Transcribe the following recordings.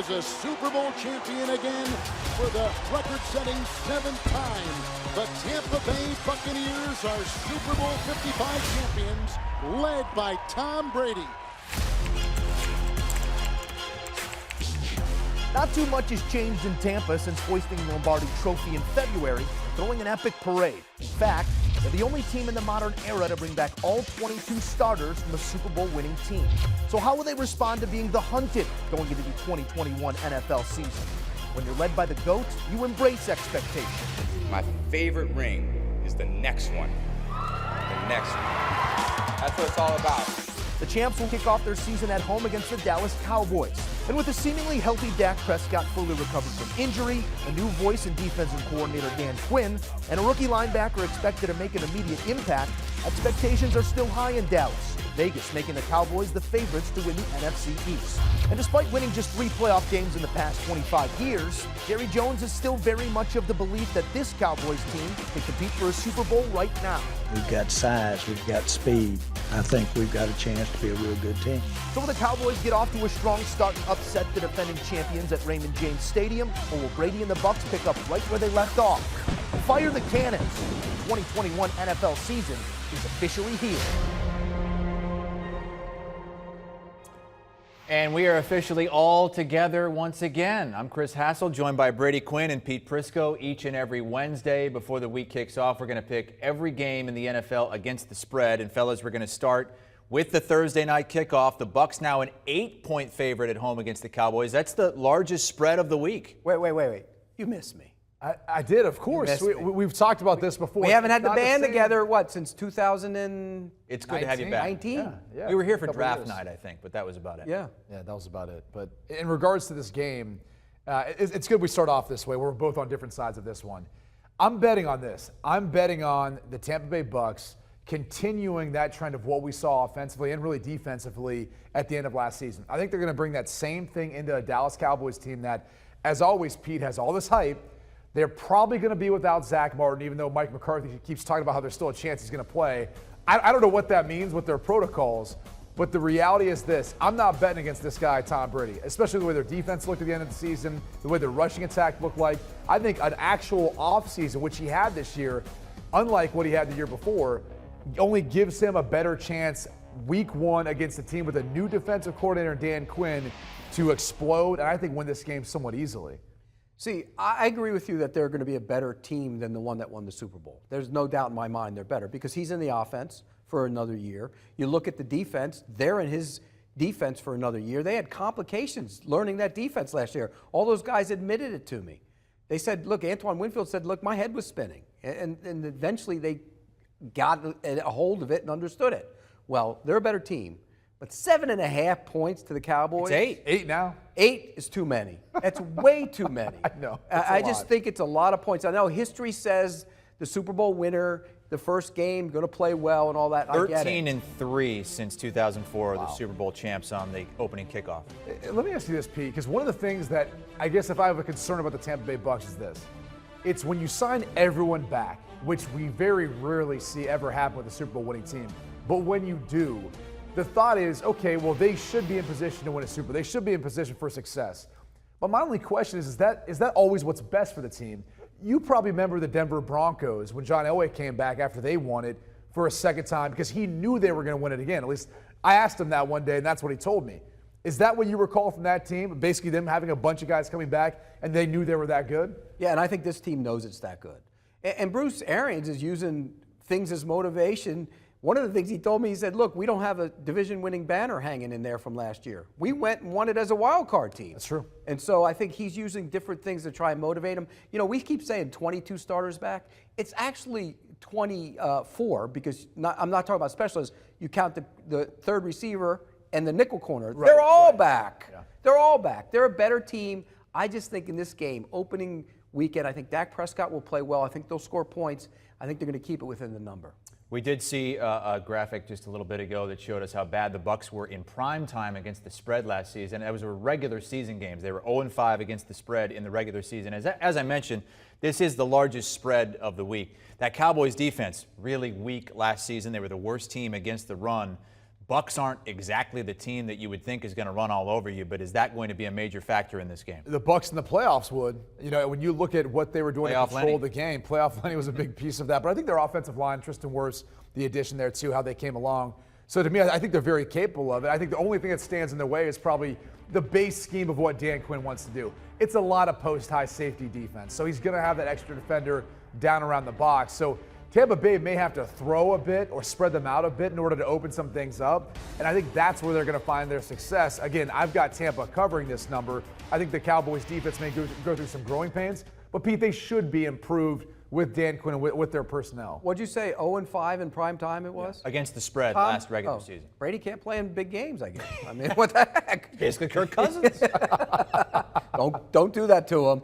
is a Super Bowl champion again for the record-setting 7th time. The Tampa Bay Buccaneers are Super Bowl 55 champions, led by Tom Brady. Not too much has changed in Tampa since hoisting the Lombardi Trophy in February, throwing an epic parade. In fact, they're the only team in the modern era to bring back all 22 starters from a Super Bowl winning team. So how will they respond to being the hunted going into the 2021 NFL season? When you're led by the GOAT, you embrace expectation. My favorite ring is the next one. The next one. That's what it's all about. The champs will kick off their season at home against the Dallas Cowboys. And with a seemingly healthy Dak Prescott fully recovered from injury, a new voice in defensive coordinator Dan Quinn, and a rookie linebacker expected to make an immediate impact, expectations are still high in Dallas. Vegas making the Cowboys the favorites to win the NFC East. And despite winning just 3 playoff games in the past 25 years, Jerry Jones is still very much of the belief that this Cowboys team can compete for a Super Bowl right now. We've got size, we've got speed. I think we've got a chance to be a real good team. So will the Cowboys get off to a strong start and upset the defending champions at Raymond James Stadium, or will Brady and the Bucs pick up right where they left off? Fire the cannons! The 2021 NFL season is officially here. And we are officially all together once again. I'm Chris Hassel, joined by Brady Quinn and Pete Prisco. Each and every Wednesday before the week kicks off, we're going to pick every game in the NFL against the spread. And fellas, we're going to start with the Thursday night kickoff. The Bucs now an 8-point favorite at home against the Cowboys. That's the largest spread of the week. Wait. You missed me. I did, of course. We've talked about this before. We haven't had the band together, since 2019? It's good to have you back. Yeah, we were here for draft night, I think, but that was about it. Yeah, that was about it. But in regards to this game, it's good we start off this way. We're both on different sides of this one. I'm betting on this. I'm betting on the Tampa Bay Bucs continuing that trend of what we saw offensively and really defensively at the end of last season. I think they're going to bring that same thing into a Dallas Cowboys team that, as always, Pete, has all this hype. They're probably going to be without Zach Martin, even though Mike McCarthy keeps talking about how there's still a chance he's going to play. I don't know what that means with their protocols, but the reality is this. I'm not betting against this guy, Tom Brady, especially the way their defense looked at the end of the season, the way their rushing attack looked like. I think an actual offseason, which he had this year, unlike what he had the year before, only gives him a better chance week one against a team with a new defensive coordinator, Dan Quinn, to explode and I think win this game somewhat easily. See, I agree with you that they're going to be a better team than the one that won the Super Bowl. There's no doubt in my mind they're better because he's in the offense for another year. You look at the defense, they're in his defense for another year. They had complications learning that defense last year. All those guys admitted it to me. They said, look, Antoine Winfield said, look, my head was spinning. And eventually they got a hold of it and understood it. Well, they're a better team. But 7.5 points to the Cowboys. It's 8. 8 now? 8 is too many. That's way too many. I know. I just think it's a lot of points. I know history says the Super Bowl winner, the first game, going to play well and all that. 13-3 since 2004, the Super Bowl champs on the opening kickoff. Let me ask you this, Pete, because one of the things that I guess if I have a concern about the Tampa Bay Bucs is this. It's when you sign everyone back, which we very rarely see ever happen with a Super Bowl winning team. But when you do, the thought is, okay, well, they should be in position to win a Super Bowl. They should be in position for success. But my only question is that always what's best for the team? You probably remember the Denver Broncos when John Elway came back after they won it for a second time because he knew they were going to win it again. At least I asked him that one day, and that's what he told me. Is that what you recall from that team? Basically them having a bunch of guys coming back, and they knew they were that good? Yeah, and I think this team knows it's that good. And Bruce Arians is using things as motivation. One of the things he told me, he said, look, we don't have a division-winning banner hanging in there from last year. We went and won it as a wild card team. That's true. And so I think he's using different things to try and motivate him. You know, we keep saying 22 starters back. It's actually 24 because I'm not talking about specialists. You count the third receiver and the nickel corner. Right, They're all back. Yeah. They're all back. They're a better team. I just think in this game, opening weekend, I think Dak Prescott will play well. I think they'll score points. I think they're going to keep it within the number. We did see a graphic just a little bit ago that showed us how bad the Bucs were in prime time against the spread last season. That was regular season games. They were 0-5 against the spread in the regular season. As I mentioned, this is the largest spread of the week. That Cowboys defense, really weak last season. They were the worst team against the run. Bucs aren't exactly the team that you would think is going to run all over you, but is that going to be a major factor in this game? The Bucs in the playoffs would. You know, when you look at what they were doing to control the game, playoff Lenny was a big piece of that. But I think their offensive line, Tristan Wirfs, the addition there too, how they came along. So to me, I think they're very capable of it. I think the only thing that stands in their way is probably the base scheme of what Dan Quinn wants to do. It's a lot of post-high safety defense. So he's going to have that extra defender down around the box. So Tampa Bay may have to throw a bit or spread them out a bit in order to open some things up. And I think that's where they're going to find their success. Again, I've got Tampa covering this number. I think the Cowboys defense may go through some growing pains. But, Pete, they should be improved with Dan Quinn and with their personnel. What'd you say, 0-5 in prime time it was? Against the spread last regular season. Brady can't play in big games, I guess. I mean, what the heck? Basically Kirk Cousins. Don't do that to him.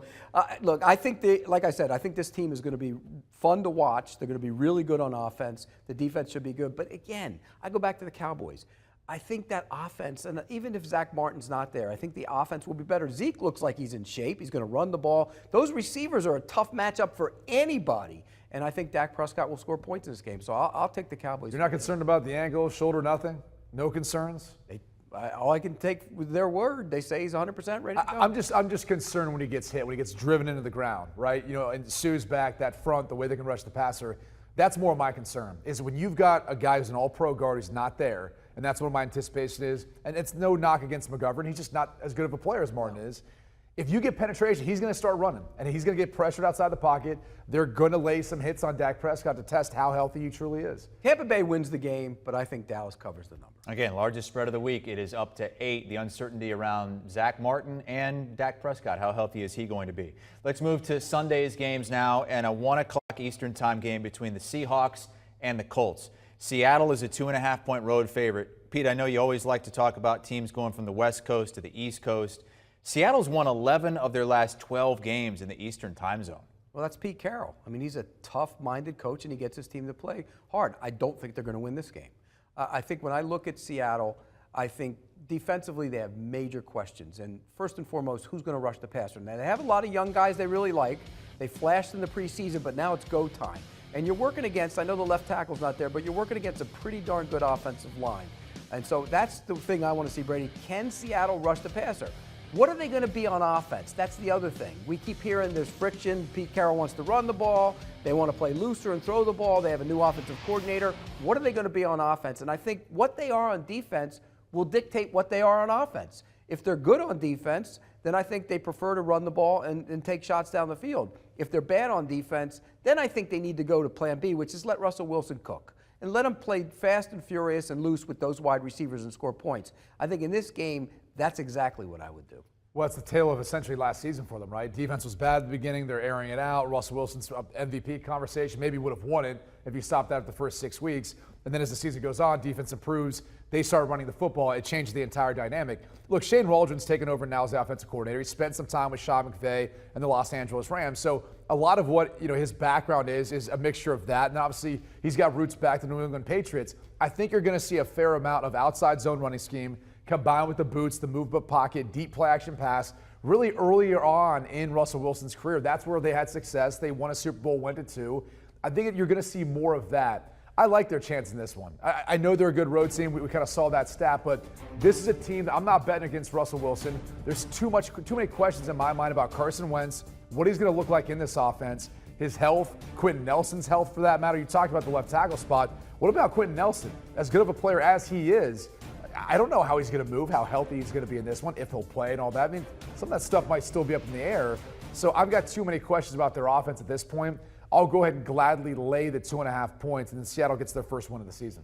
Look, I think, like I said, I think this team is going to be fun to watch. They're going to be really good on offense. The defense should be good. But again, I go back to the Cowboys. I think that offense, and even if Zach Martin's not there, I think the offense will be better. Zeke looks like he's in shape. He's going to run the ball. Those receivers are a tough matchup for anybody. And I think Dak Prescott will score points in this game. So I'll take the Cowboys. You're not concerned about the ankle, shoulder, nothing? No concerns? All I can take with their word, they say he's 100% ready to go. I'm just concerned when he gets hit, when he gets driven into the ground, right? You know, and Sue's back, that front, the way they can rush the passer. That's more of my concern, is when you've got a guy who's an all-pro guard who's not there, and that's what my anticipation is. And it's no knock against McGovern. He's just not as good of a player as Martin is. If you get penetration, he's going to start running, and he's going to get pressured outside the pocket. They're going to lay some hits on Dak Prescott to test how healthy he truly is. Tampa Bay wins the game, but I think Dallas covers the number. Again, largest spread of the week. It is up to 8. The uncertainty around Zach Martin and Dak Prescott. How healthy is he going to be? Let's move to Sunday's games now, and a 1 o'clock Eastern time game between the Seahawks and the Colts. Seattle is a 2.5-point road favorite. Pete, I know you always like to talk about teams going from the West Coast to the East Coast. Seattle's won 11 of their last 12 games in the Eastern time zone. Well, that's Pete Carroll. I mean, he's a tough-minded coach, and he gets his team to play hard. I don't think they're going to win this game. I think when I look at Seattle, I think defensively they have major questions. And first and foremost, who's going to rush the passer? Now, they have a lot of young guys they really like. They flashed in the preseason, but now it's go time. And you're working against, I know the left tackle's not there, but you're working against a pretty darn good offensive line. And so that's the thing I want to see, Brady. Can Seattle rush the passer? What are they going to be on offense? That's the other thing. We keep hearing there's friction. Pete Carroll wants to run the ball. They want to play looser and throw the ball. They have a new offensive coordinator. What are they going to be on offense? And I think what they are on defense will dictate what they are on offense. If they're good on defense, then I think they prefer to run the ball and take shots down the field. If they're bad on defense, then I think they need to go to plan B, which is let Russell Wilson cook. And let him play fast and furious and loose with those wide receivers and score points. I think in this game, that's exactly what I would do. Well, it's the tale of essentially last season for them, right? Defense was bad at the beginning. They're airing it out. Russell Wilson's MVP conversation maybe would have won it if he stopped that after the first 6 weeks. And then as the season goes on, defense improves. They start running the football. It changed the entire dynamic. Look, Shane Waldron's taken over now as the offensive coordinator. He spent some time with Sean McVay and the Los Angeles Rams. So a lot of what his background is a mixture of that. And obviously, he's got roots back to the New England Patriots. I think you're going to see a fair amount of outside zone running scheme combined with the boots, the move but pocket, deep play action pass. Really earlier on in Russell Wilson's career, that's where they had success. They won a Super Bowl, went to 2. I think you're going to see more of that. I like their chance in this one. I know they're a good road team. We kind of saw that stat, but this is a team that I'm not betting against Russell Wilson. There's too many questions in my mind about Carson Wentz, what he's going to look like in this offense, his health, Quentin Nelson's health for that matter. You talked about the left tackle spot. What about Quentin Nelson? As good of a player as he is, I don't know how he's going to move, how healthy he's going to be in this one, if he'll play and all that. I mean, some of that stuff might still be up in the air. So I've got too many questions about their offense at this point. I'll go ahead and gladly lay the 2.5 points, and then Seattle gets their first win of the season.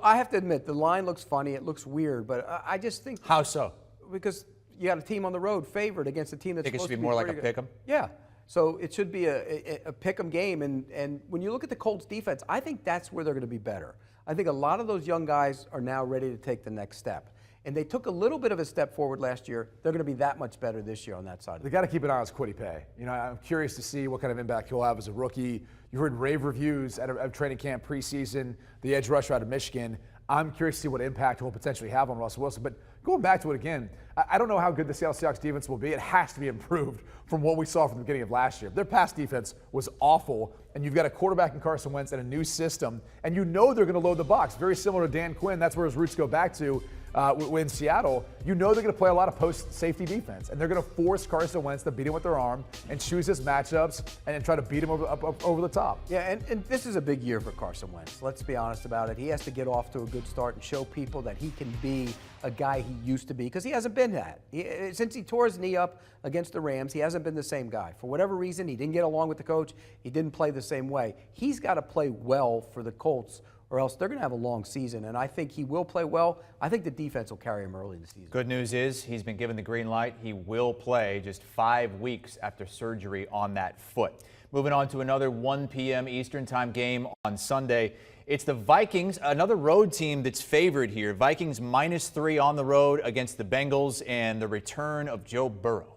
I have to admit, the line looks funny. It looks weird, but I just think. How so? Because you got a team on the road favored against a team that's supposed to be more like a pick 'em? Yeah. So it should be a pick 'em game. And when you look at the Colts defense, I think that's where they're going to be better. I think a lot of those young guys are now ready to take the next step. And they took a little bit of a step forward last year. They're going to be that much better this year on that side. They got to keep an eye on his Kwity Paye. I'm curious to see what kind of impact he'll have as a rookie. You heard rave reviews at training camp preseason, the edge rusher out of Michigan. I'm curious to see what impact he'll potentially have on Russell Wilson. But going back to it again, I don't know how good the Seattle Seahawks defense will be. It has to be improved from what we saw from the beginning of last year. Their pass defense was awful, and you've got a quarterback in Carson Wentz and a new system, and you know they're going to load the box. Very similar to Dan Quinn. That's where his roots go back to in Seattle. You know they're going to play a lot of post-safety defense, and they're going to force Carson Wentz to beat him with their arm and choose his matchups and then try to beat him over the top. Yeah, and this is a big year for Carson Wentz. Let's be honest about it. He has to get off to a good start and show people that he can be a guy he used to be, because he hasn't been that. Since he tore his knee up against the Rams, he hasn't been the same guy. For whatever reason, he didn't get along with the coach. He didn't play the same way. He's got to play well for the Colts, or else they're going to have a long season, and I think he will play well. I think the defense will carry him early in the season. Good news is he's been given the green light. He will play just 5 weeks after surgery on that foot. Moving on to another 1 p.m. Eastern time game on Sunday. It's the Vikings, another road team that's favored here. Vikings -3 on the road against the Bengals, and the return of Joe Burrow.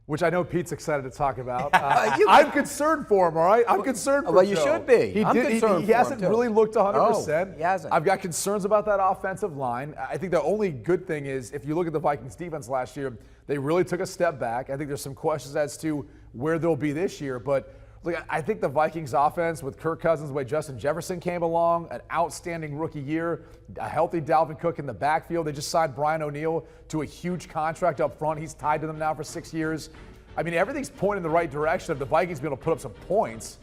Which I know Pete's excited to talk about. I'm concerned for him, all right? I'm concerned for him. Well, you should be. He hasn't really looked 100%. He hasn't. I've got concerns about that offensive line. I think the only good thing is, if you look at the Vikings defense last year, they really took a step back. I think there's some questions as to where they'll be this year. But look, I think the Vikings offense with Kirk Cousins, the way Justin Jefferson came along, an outstanding rookie year, a healthy Dalvin Cook in the backfield. They just signed Brian O'Neill to a huge contract up front. He's tied to them now for 6 years. I mean, everything's pointing in the right direction of the Vikings being able to put up some points.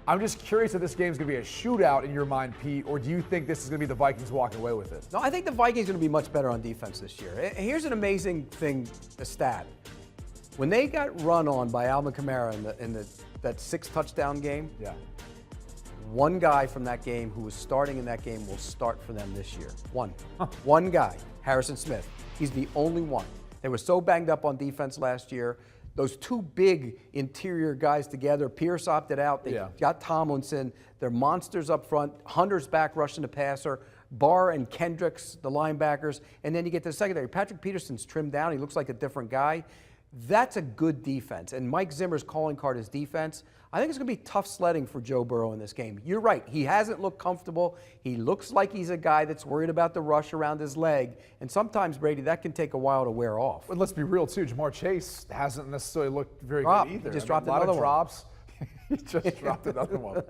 I'm just curious if this game's going to be a shootout in your mind, Pete, or do you think this is going to be the Vikings walking away with it? No, I think the Vikings are going to be much better on defense this year. Here's an amazing thing, a stat. When they got run on by Alvin Kamara in that 6-touchdown game, yeah, one guy from that game who was starting in that game will start for them this year. One guy, Harrison Smith. He's the only one. They were so banged up on defense last year. Those two big interior guys together, Pierce opted out. They got Tomlinson. They're monsters up front. Hunter's back rushing the passer. Barr and Kendricks, the linebackers. And then you get to the secondary. Patrick Peterson's trimmed down. He looks like a different guy. That's a good defense. And Mike Zimmer's calling card is defense. I think it's going to be tough sledding for Joe Burrow in this game. You're right. He hasn't looked comfortable. He looks like he's a guy that's worried about the rush around his leg. And sometimes, Brady, that can take a while to wear off. But let's be real, too. Jamar Chase hasn't necessarily looked very good either. He just dropped another one. Drops. He just dropped another one.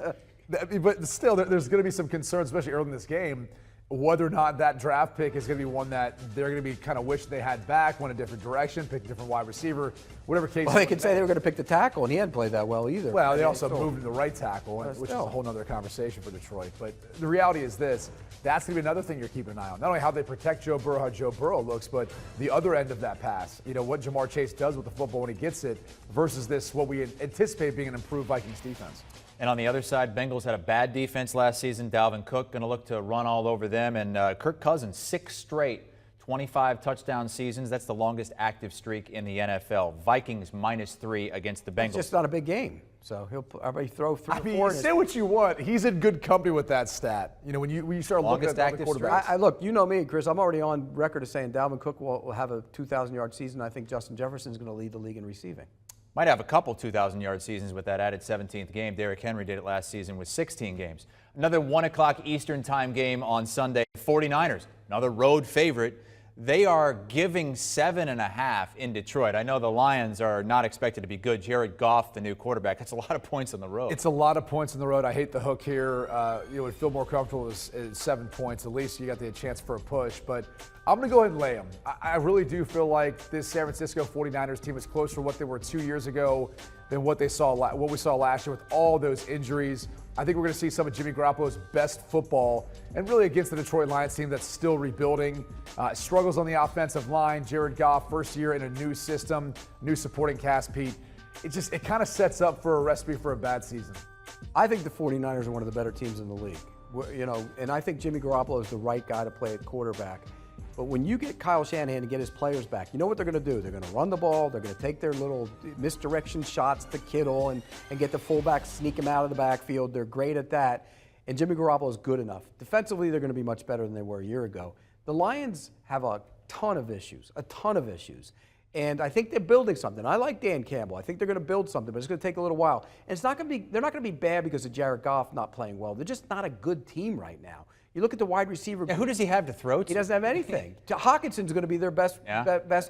But still, there's going to be some concerns, especially early in this game, whether or not that draft pick is going to be one that they're going to be kind of wish they had back, went a different direction, pick a different wide receiver, whatever case. Well, they could say they were going to pick the tackle, and he hadn't played that well either. Well, they also moved to the right tackle, which is a whole other conversation for Detroit. But the reality is this. That's going to be another thing you're keeping an eye on. Not only how they protect Joe Burrow, how Joe Burrow looks, but the other end of that pass. You know, what Jamar Chase does with the football when he gets it versus this, what we anticipate being an improved Vikings defense. And on the other side, Bengals had a bad defense last season. Dalvin Cook going to look to run all over them. And Kirk Cousins, 6 straight 25 touchdown seasons. That's the longest active streak in the NFL. Vikings -3 against the Bengals. It's just not a big game. So he'll probably throw 3 or 4. Say what you want. He's in good company with that stat. You know, when you start looking at the quarterbacks. Look, you know me, Chris. I'm already on record as saying Dalvin Cook will have a 2,000-yard season. I think Justin Jefferson is going to lead the league in receiving. Might have a couple 2,000-yard seasons with that added 17th game. Derrick Henry did it last season with 16 games. Another 1 o'clock Eastern time game on Sunday. 49ers, another road favorite. They are giving 7.5 in Detroit. I know the Lions are not expected to be good. Jared Goff, the new quarterback, that's a lot of points on the road. It's a lot of points on the road. I hate the hook here. You would feel more comfortable with 7 points. At least you got the chance for a push. But I'm going to go ahead and lay them. I really do feel like this San Francisco 49ers team is closer to what they were 2 years ago than what we saw last year with all those injuries. I think we're going to see some of Jimmy Garoppolo's best football, and really against the Detroit Lions team that's still rebuilding. Struggles on the offensive line. Jared Goff, first year in a new system, new supporting cast, Pete. It kind of sets up for a recipe for a bad season. I think the 49ers are one of the better teams in the league. You know, and I think Jimmy Garoppolo is the right guy to play at quarterback. But when you get Kyle Shanahan to get his players back, you know what they're going to do? They're going to run the ball. They're going to take their little misdirection shots to Kittle and get the fullback, sneak him out of the backfield. They're great at that. And Jimmy Garoppolo is good enough. Defensively, they're going to be much better than they were a year ago. The Lions have a ton of issues. And I think they're building something. I like Dan Campbell. I think they're going to build something, but it's going to take a little while. And they're not going to be bad because of Jared Goff not playing well. They're just not a good team right now. You look at the wide receiver. Yeah, who does he have to throw to? He doesn't have anything. Hawkinson's going to be their best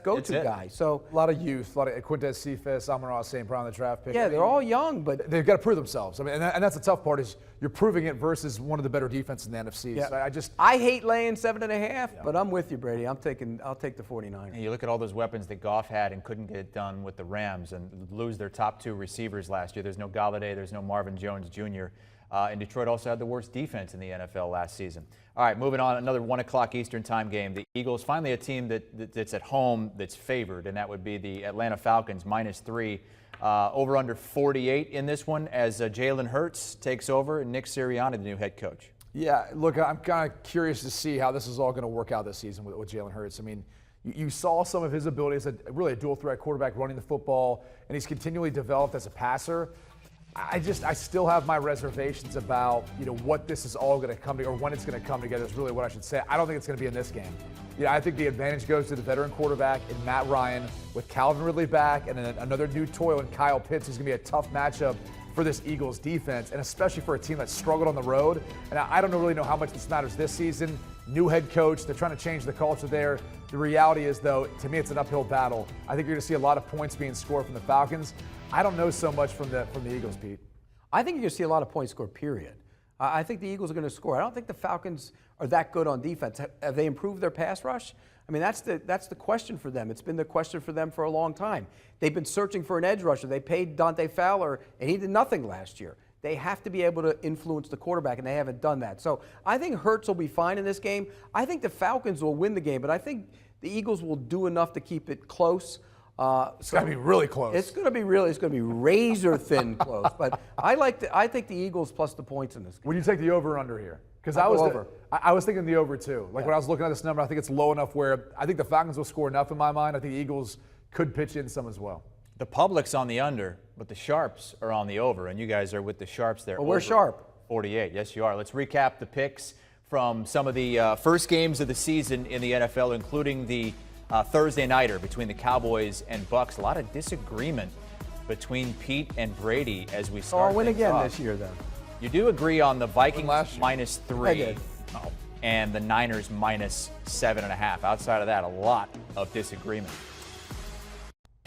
go-to guy. So a lot of youth, a lot of Quintez Cephas, Amon-Ra St. Brown, the draft pick. Yeah, they're all young, but they've got to prove themselves. I mean, and that's the tough part is you're proving it versus one of the better defenses in the NFC. Yeah. So I hate laying 7.5, but I'm with you, Brady. I'll take the 49ers. And you look at all those weapons that Goff had and couldn't get it done with the Rams and lose their top 2 receivers last year. There's no Galladay, there's no Marvin Jones Jr. And Detroit also had the worst defense in the NFL last season. All right, moving on, another 1 o'clock Eastern time game. The Eagles, finally a team that's at home that's favored, and that would be the Atlanta Falcons, -3. Over under 48 in this one as Jalen Hurts takes over and Nick Sirianni, the new head coach. Yeah, look, I'm kind of curious to see how this is all going to work out this season with Jalen Hurts. I mean, you saw some of his abilities, really a dual-threat quarterback running the football, and he's continually developed as a passer. I still have my reservations about, what this is all going to come together, or when it's going to come together is really what I should say. I don't think it's going to be in this game. I think the advantage goes to the veteran quarterback in Matt Ryan with Calvin Ridley back and then another new toil in Kyle Pitts, who's going to be a tough matchup for this Eagles defense, and especially for a team that struggled on the road. And I don't really know how much this matters this season. New head coach, they're trying to change the culture there. The reality is, though, to me, it's an uphill battle. I think you're going to see a lot of points being scored from the Falcons. I don't know so much from the Eagles, Pete. I think you're going to see a lot of points scored, period. I think the Eagles are going to score. I don't think the Falcons are that good on defense. Have they improved their pass rush? I mean, that's the question for them. It's been the question for them for a long time. They've been searching for an edge rusher. They paid Dante Fowler, and he did nothing last year. They have to be able to influence the quarterback, and they haven't done that. So I think Hurts will be fine in this game. I think the Falcons will win the game, but I think the Eagles will do enough to keep it close. It's going to be really close. It's going to be razor thin close. But I think the Eagles plus the points in this game. Would you take the over or under here? Because I was thinking the over too. When I was looking at this number, I think it's low enough where I think the Falcons will score enough in my mind. I think the Eagles could pitch in some as well. The public's on the under, but the Sharps are on the over, and you guys are with the Sharps there. Well, we're sharp. 48. Yes, you are. Let's recap the picks from some of the first games of the season in the NFL, including the Thursday nighter between the Cowboys and Bucs. A lot of disagreement between Pete and Brady as we start. I'll win again off. this year, then. You do agree on the Vikings -3 I did. and the Niners -7.5. Outside of that, a lot of disagreement.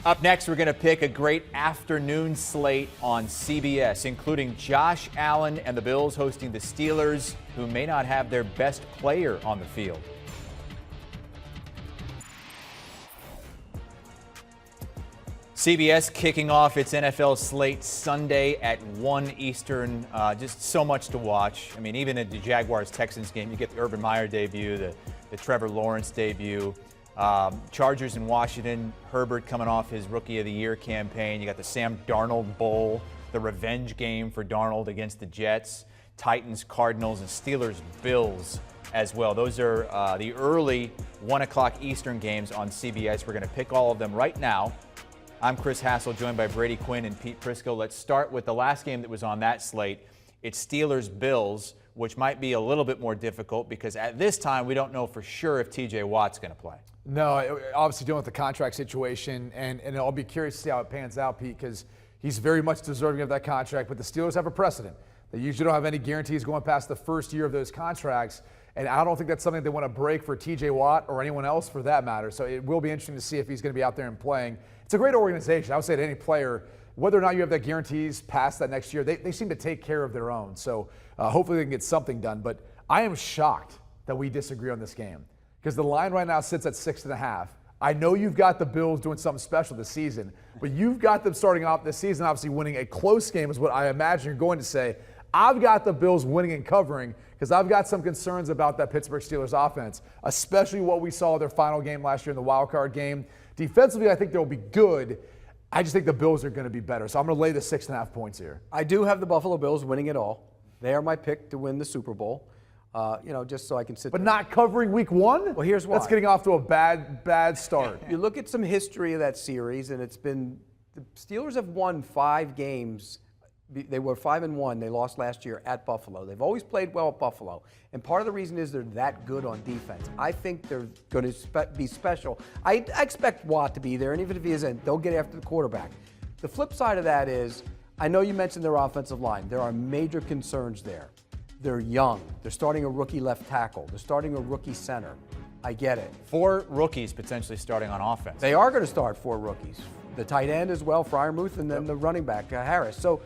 Up next, we're going to pick a great afternoon slate on CBS, including Josh Allen and the Bills hosting the Steelers, who may not have their best player on the field. CBS kicking off its NFL slate Sunday at 1 Eastern. Just so much to watch. I mean, even at the Jaguars-Texans game, you get the Urban Meyer debut, the Trevor Lawrence debut. Chargers in Washington, Herbert coming off his Rookie of the Year campaign. You got the Sam Darnold Bowl, the revenge game for Darnold against the Jets, Titans, Cardinals, and Steelers, Bills as well. Those are the early 1 o'clock Eastern games on CBS. We're going to pick all of them right now. I'm Chris Hassel, joined by Brady Quinn and Pete Prisco. Let's start with the last game that was on that slate. It's Steelers-Bills, which might be a little bit more difficult because at this time we don't know for sure if TJ Watt's going to play. No, obviously dealing with the contract situation, and I'll be curious to see how it pans out, Pete, because he's very much deserving of that contract, but the Steelers have a precedent. They usually don't have any guarantees going past the first year of those contracts, and I don't think that's something they want to break for TJ Watt or anyone else for that matter, so it will be interesting to see if he's going to be out there and playing. It's a great organization. I would say to any player, whether or not you have that guarantees past that next year, they seem to take care of their own, so hopefully they can get something done, but I am shocked that we disagree on this game. Because the line right now sits at 6.5. I know you've got the Bills doing something special this season, but you've got them starting off this season, obviously winning a close game is what I imagine you're going to say. I've got the Bills winning and covering because I've got some concerns about that Pittsburgh Steelers offense, especially what we saw their final game last year in the wild card game. Defensively, I think they'll be good. I just think the Bills are going to be better. So I'm going to lay the 6.5 points here. I do have the Buffalo Bills winning it all. They are my pick to win the Super Bowl. Just so I can sit But there. not covering week one? Well, here's why. That's getting off to a bad start. You look at some history of that series, and it's been the Steelers have won 5 games. They were 5-1. They lost last year at Buffalo. They've always played well at Buffalo, and part of the reason is they're that good on defense. I think they're going to be special. I expect Watt to be there, and even if he isn't, they'll get after the quarterback. The flip side of that is, I know you mentioned their offensive line. There are major concerns there. They're young. They're starting a rookie left tackle. They're starting a rookie center. I get it. 4 rookies potentially starting on offense. They are going to start 4 rookies. The tight end as well, Freiermuth, and then the running back, Harris. So,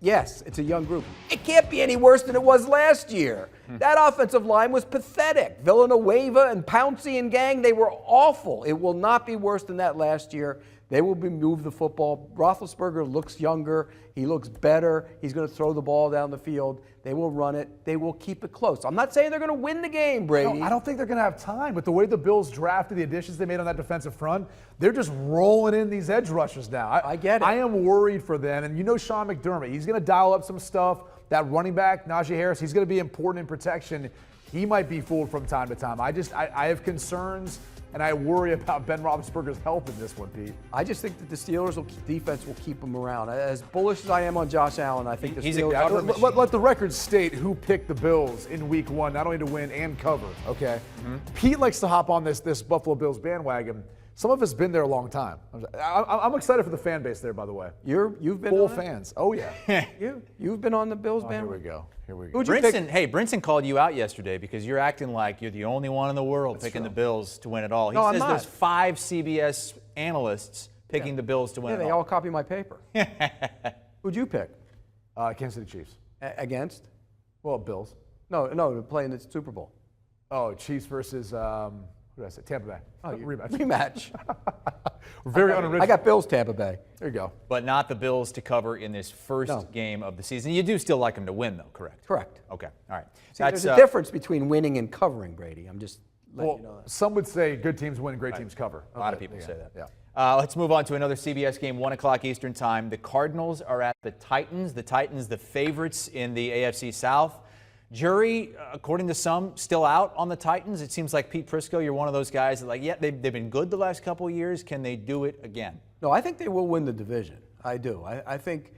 yes, it's a young group. It can't be any worse than it was last year. That offensive line was pathetic. Villanueva and Pouncey and gang, they were awful. It will not be worse than that last year. They will move the football. Roethlisberger looks younger. He looks better. He's going to throw the ball down the field. They will run it. They will keep it close. I'm not saying they're going to win the game, Brady. No, I don't think they're going to have time. But the way the Bills drafted, the additions they made on that defensive front, they're just rolling in these edge rushers now. I get it. I am worried for them. And you know Sean McDermott, he's going to dial up some stuff. That running back, Najee Harris, he's going to be important in protection. He might be fooled from time to time. I have concerns, and I worry about Ben Roethlisberger's health in this one, Pete. I just think that the Steelers' defense will keep him around. As bullish as I am on Josh Allen, I think the Steelers. Let the record state who picked the Bills in Week 1, not only to win and cover. Okay, Pete likes to hop on this Buffalo Bills bandwagon. Some of us been there a long time. I'm excited for the fan base there, by the way. You've been full on fans. Oh yeah. You've been on the Bills bandwagon. Here we go. Brinson called you out yesterday because you're acting like you're the only one in the world picking the Bills to win it all. He says there's 5 CBS analysts picking the Bills to win it all. They all copy my paper. Who'd you pick? Kansas City Chiefs. Against? Well, Bills. No, to play in the Super Bowl. Oh, Chiefs versus what did I say? Tampa Bay. Rematch. We're very unoriginal. I got Bills Tampa Bay. There you go. But not the Bills to cover in this first game of the season. You do still like them to win, though, correct? Correct. Okay, all right. See, there's a difference between winning and covering, Brady. I'm just letting you know that. Some would say good teams win, great teams cover. A lot of people say that. Yeah. Let's move on to another CBS game, 1 o'clock Eastern time. The Cardinals are at the Titans. The Titans, the favorites in the AFC South. Jury, according to some, still out on the Titans. It seems like Pete Prisco, you're one of those guys that, they've been good the last couple of years. Can they do it again? No, I think they will win the division. I do. I think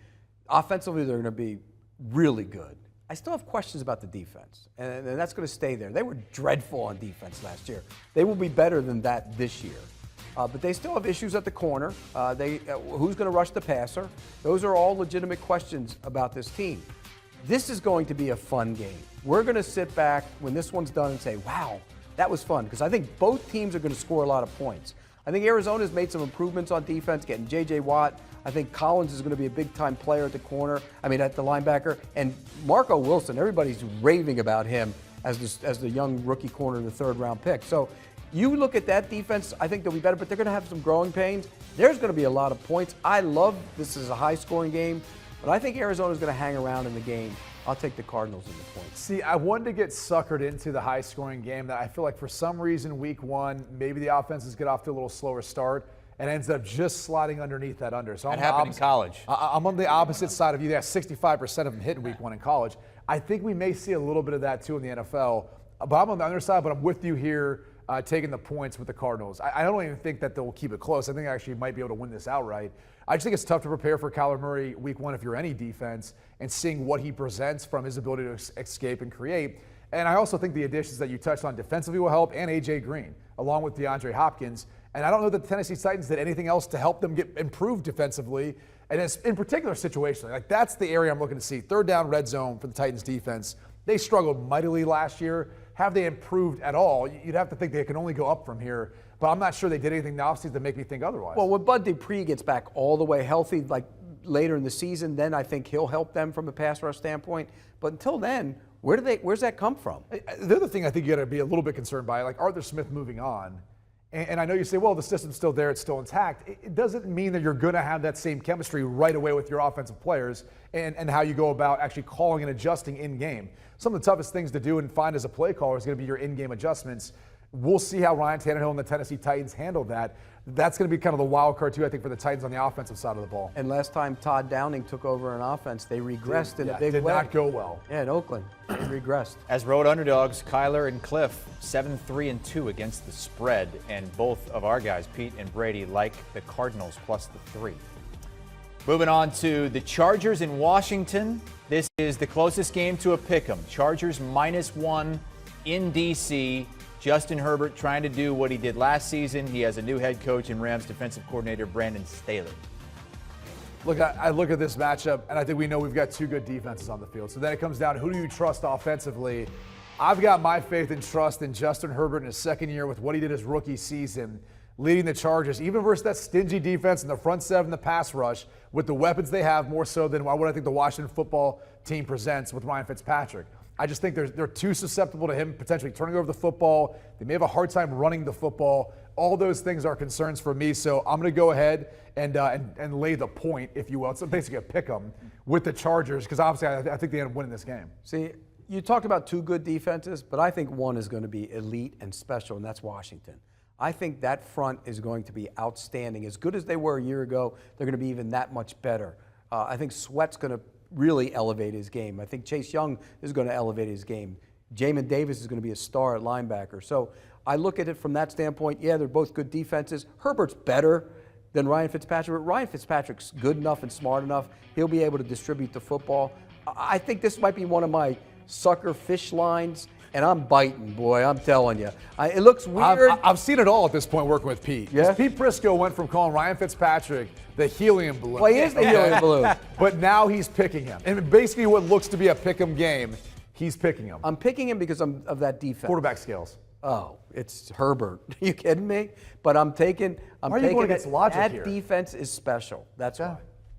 offensively they're going to be really good. I still have questions about the defense, and that's going to stay there. They were dreadful on defense last year. They will be better than that this year. But they still have issues at the corner. Who's going to rush the passer? Those are all legitimate questions about this team. This is going to be a fun game. We're going to sit back when this one's done and say, wow, that was fun, because I think both teams are going to score a lot of points. I think Arizona's made some improvements on defense, getting J.J. Watt. I think Collins is going to be a big-time player at the at the linebacker. And Marco Wilson, everybody's raving about him as the young rookie corner, the 3rd-round pick. So you look at that defense, I think they'll be better, but they're going to have some growing pains. There's going to be a lot of points. I love this is a high-scoring game. But I think Arizona's going to hang around in the game. I'll take the Cardinals in the points. See, I wanted to get suckered into the high-scoring game that I feel like for some reason Week 1, maybe the offenses get off to a little slower start and ends up just sliding underneath that under. So it happened in college. I'm on the opposite side of you. 65% of them hit in Week 1 in college. I think we may see a little bit of that too in the NFL. But I'm on the other side, but I'm with you here taking the points with the Cardinals. I don't even think that they'll keep it close. I think they actually might be able to win this outright. I just think it's tough to prepare for Kyler Murray Week 1 if you're any defense and seeing what he presents from his ability to escape and create. And I also think the additions that you touched on defensively will help, and A.J. Green, along with DeAndre Hopkins. And I don't know that the Tennessee Titans did anything else to help them get improved defensively. And it's in particular situationally, like that's the area I'm looking to see. 3rd down, red zone for the Titans defense. They struggled mightily last year. Have they improved at all? You'd have to think they can only go up from here. But I'm not sure they did anything in the offseason to make me think otherwise. Well, when Bud Dupree gets back all the way healthy, like later in the season, then I think he'll help them from a pass rush standpoint. But until then, where's that come from? The other thing I think you got to be a little bit concerned by, like Arthur Smith moving on. And I know you say, well, the system's still there, it's still intact. It doesn't mean that you're going to have that same chemistry right away with your offensive players and how you go about actually calling and adjusting in-game. Some of the toughest things to do and find as a play caller is going to be your in-game adjustments. We'll see how Ryan Tannehill and the Tennessee Titans handle that. That's going to be kind of the wild card, too, I think, for the Titans on the offensive side of the ball. And last time Todd Downing took over an offense, they regressed in a big way. Did not go well. Yeah, in Oakland, they regressed. As road underdogs, Kyler and Cliff, 7-3-2 against the spread. And both of our guys, Pete and Brady, like the Cardinals plus the 3. Moving on to the Chargers in Washington. This is the closest game to a pick'em. Chargers -1 in D.C. Justin Herbert trying to do what he did last season. He has a new head coach and Rams defensive coordinator Brandon Staley. Look, I look at this matchup, and I think we know we've got two good defenses on the field. So then it comes down to who do you trust offensively? I've got my faith and trust in Justin Herbert in his second year with what he did his rookie season, leading the Chargers, even versus that stingy defense in the front seven, the pass rush, with the weapons they have more so than what I think the Washington football team presents with Ryan Fitzpatrick. I just think they're too susceptible to him potentially turning over the football. They may have a hard time running the football. All those things are concerns for me. So I'm going to go ahead and lay the point, if you will. It's basically a pick 'em with the Chargers because obviously I think they end up winning this game. See, you talked about two good defenses, but I think one is going to be elite and special, and that's Washington. I think that front is going to be outstanding. As good as they were a year ago, they're going to be even that much better. I think Sweat's going to really elevate his game. I think Chase Young is going to elevate his game. Jamin Davis is going to be a star at linebacker. So I look at it from that standpoint. Yeah, they're both good defenses. Herbert's better than Ryan Fitzpatrick, but Ryan Fitzpatrick's good enough and smart enough. He'll be able to distribute the football. I think this might be one of my sucker fish lines, and I'm biting, boy, I'm telling you. It looks weird. I've seen it all at this point working with Pete. Yeah? Pete Prisco went from calling Ryan Fitzpatrick the helium balloon. Well, he is the helium balloon. But now he's picking him. And basically what looks to be a pick-em game, he's picking him. I'm picking him because of that defense. Quarterback skills. Oh, it's Herbert. Are you kidding me? But I'm taking. Why are you going against logic that here? defense is special. That's why.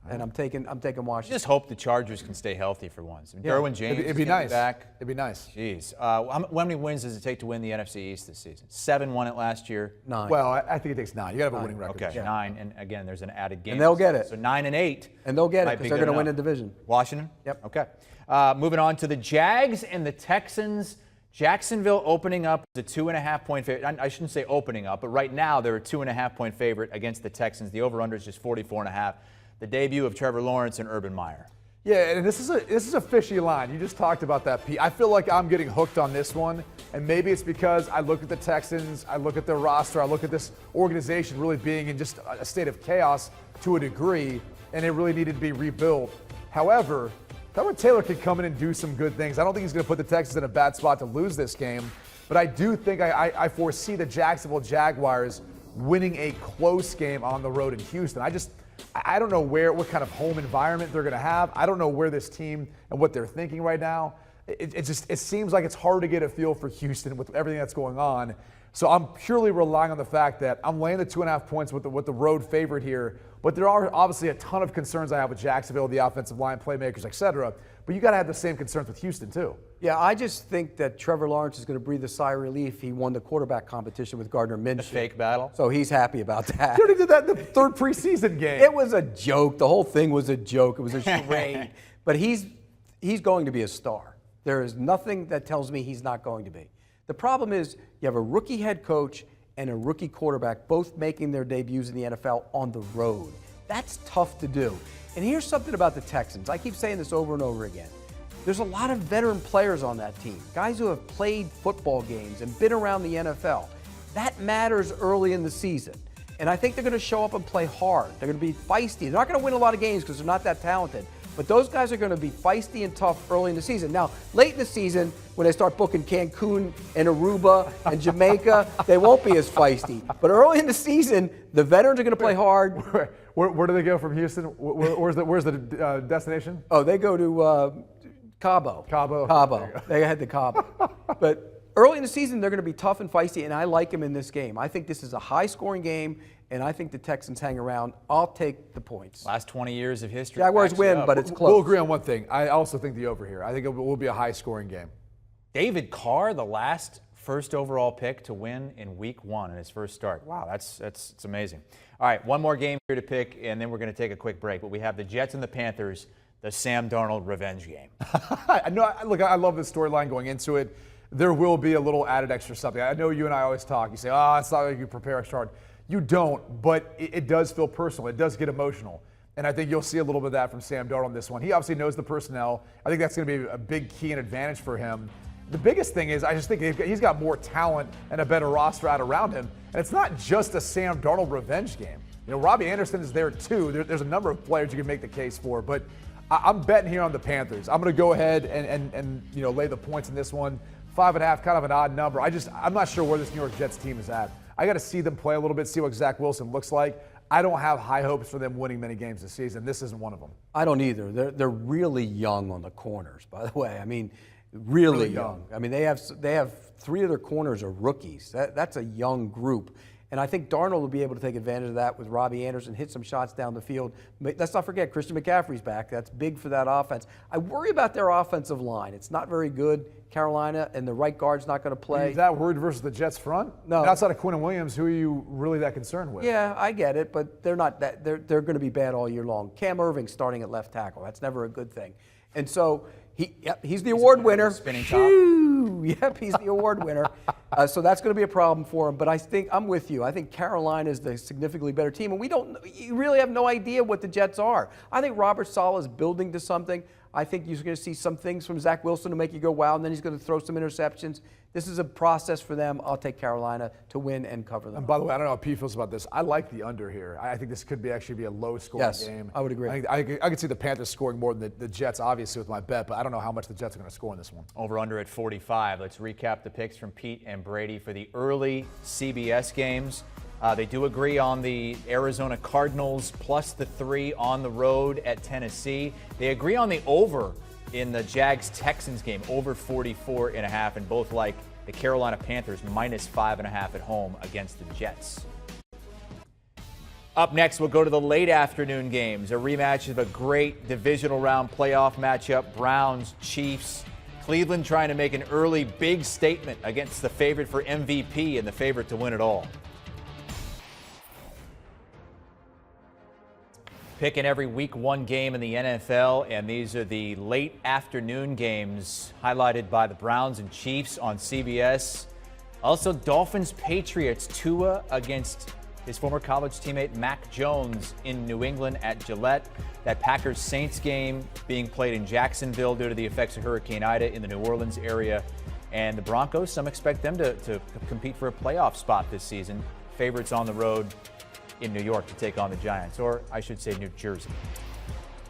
And I'm taking Washington. Just hope the Chargers can stay healthy for once. Derwin James It'd be is nice. back. It'd be nice. Jeez. How many wins does it take to win the NFC East this season? 7 won it last year. 9. Well, I think it takes 9. You got to have a winning record. Okay, 9. And again, there's an added game. And they'll get it. So 9 and 8. And they'll get it might because be they're good going to win the enough. division. Washington? Yep. Okay. Moving on to the Jags and the Texans. Jacksonville opening up as a 2.5-point favorite. I shouldn't say opening up, but right now they're a 2.5-point favorite against the Texans. The over-under is just 44.5. The debut of Trevor Lawrence and Urban Meyer. Yeah, and this is a fishy line. You just talked about that, Pete. I feel like I'm getting hooked on this one, and maybe it's because I look at the Texans, I look at their roster, I look at this organization really being in just a state of chaos to a degree, and it really needed to be rebuilt. However, Tyrod Taylor could come in and do some good things. I don't think he's going to put the Texans in a bad spot to lose this game, but I do think I foresee the Jacksonville Jaguars winning a close game on the road in Houston. I don't know what kind of home environment they're going to have. I don't know where this team and what they're thinking right now. It seems like it's hard to get a feel for Houston with everything that's going on. So I'm purely relying on the fact that I'm laying the 2.5 points with the road favorite here. But there are obviously a ton of concerns I have with Jacksonville, the offensive line, playmakers, et cetera. But you got to have the same concerns with Houston too. Yeah, I just think that Trevor Lawrence is going to breathe a sigh of relief. He won the quarterback competition with Gardner Minshew. The fake battle. So he's happy about that. He already did that in the third preseason game. It was a joke. The whole thing was a joke. It was a charade. But he's going to be a star. There is nothing that tells me he's not going to be. The problem is you have a rookie head coach and a rookie quarterback both making their debuts in the NFL on the road. That's tough to do. And here's something about the Texans. I keep saying this over and over again. There's a lot of veteran players on that team, guys who have played football games and been around the NFL. That matters early in the season. And I think they're going to show up and play hard. They're going to be feisty. They're not going to win a lot of games because they're not that talented. But those guys are going to be feisty and tough early in the season. Now, late in the season, when they start booking Cancun and Aruba and Jamaica, they won't be as feisty. But early in the season, the veterans are going to play hard. Where do they go from Houston? Where's the destination? Oh, they go to Cabo. Cabo. They head to Cabo. But early in the season, they're going to be tough and feisty, and I like them in this game. I think this is a high-scoring game, and I think the Texans hang around. I'll take the points. Last 20 years of history. Jaguars win, but it's close. We'll agree on one thing. I also think the over here. I think it will be a high-scoring game. David Carr, the last first overall pick to win in week 1 in his first start. Wow, that's amazing. All right, one more game here to pick, and then we're going to take a quick break. But we have the Jets and the Panthers, the Sam Darnold revenge game. Look, I love this storyline going into it. There will be a little added extra something. I know you and I always talk. You say, it's not like you prepare extra hard. You don't, but it does feel personal. It does get emotional. And I think you'll see a little bit of that from Sam Darnold in this one. He obviously knows the personnel. I think that's going to be a big key and advantage for him. The biggest thing is I just think he's got more talent and a better roster out around him. And it's not just a Sam Darnold revenge game. You know, Robbie Anderson is there too. There's a number of players you can make the case for. But I'm betting here on the Panthers. I'm going to go ahead and lay the points in this one. 5.5, kind of an odd number. I'm not sure where this New York Jets team is at. I got to see them play a little bit, see what Zach Wilson looks like. I don't have high hopes for them winning many games this season. This isn't one of them. I don't either. They're really young on the corners, by the way. I mean, really young. I mean, they have 3 of their corners are rookies. That's a young group. And I think Darnold will be able to take advantage of that with Robbie Anderson, hit some shots down the field. Let's not forget, Christian McCaffrey's back. That's big for that offense. I worry about their offensive line. It's not very good, Carolina, and the right guard's not going to play. Are you that worried versus the Jets front? No. And outside of Quinn and Williams, who are you really that concerned with? Yeah, I get it, but they're not that. They're going to be bad all year long. Cam Irving starting at left tackle. That's never a good thing. And so he's the award winner. Spinning top. Yep, he's the award winner. So that's going to be a problem for him. But I think I'm with you. I think Carolina is the significantly better team, and you really have no idea what the Jets are. I think Robert Saleh is building to something. I think you're going to see some things from Zach Wilson to make you go wow, and then he's going to throw some interceptions. This is a process for them. I'll take Carolina to win and cover them. And by the way, I don't know how Pete feels about this. I like the under here. I think this could actually be a low-scoring game. I would agree. I could see the Panthers scoring more than the Jets, obviously, with my bet, but I don't know how much the Jets are going to score in this one. Over-under at 45. Let's recap the picks from Pete and Brady for the early CBS games. They do agree on the Arizona Cardinals plus the 3 on the road at Tennessee. They agree on the over in the Jags-Texans game, over 44.5, and both like the Carolina Panthers minus 5.5 at home against the Jets. Up next, we'll go to the late afternoon games, a rematch of a great divisional round playoff matchup, Browns-Chiefs. Cleveland trying to make an early big statement against the favorite for MVP and the favorite to win it all. Picking every week 1 game in the NFL, and these are the late afternoon games highlighted by the Browns and Chiefs on CBS. Also, Dolphins-Patriots, Tua against his former college teammate Mac Jones in New England at Gillette. That Packers-Saints game being played in Jacksonville due to the effects of Hurricane Ida in the New Orleans area. And the Broncos, some expect them to compete for a playoff spot this season. Favorites on the road in New York to take on the Giants, or I should say New Jersey.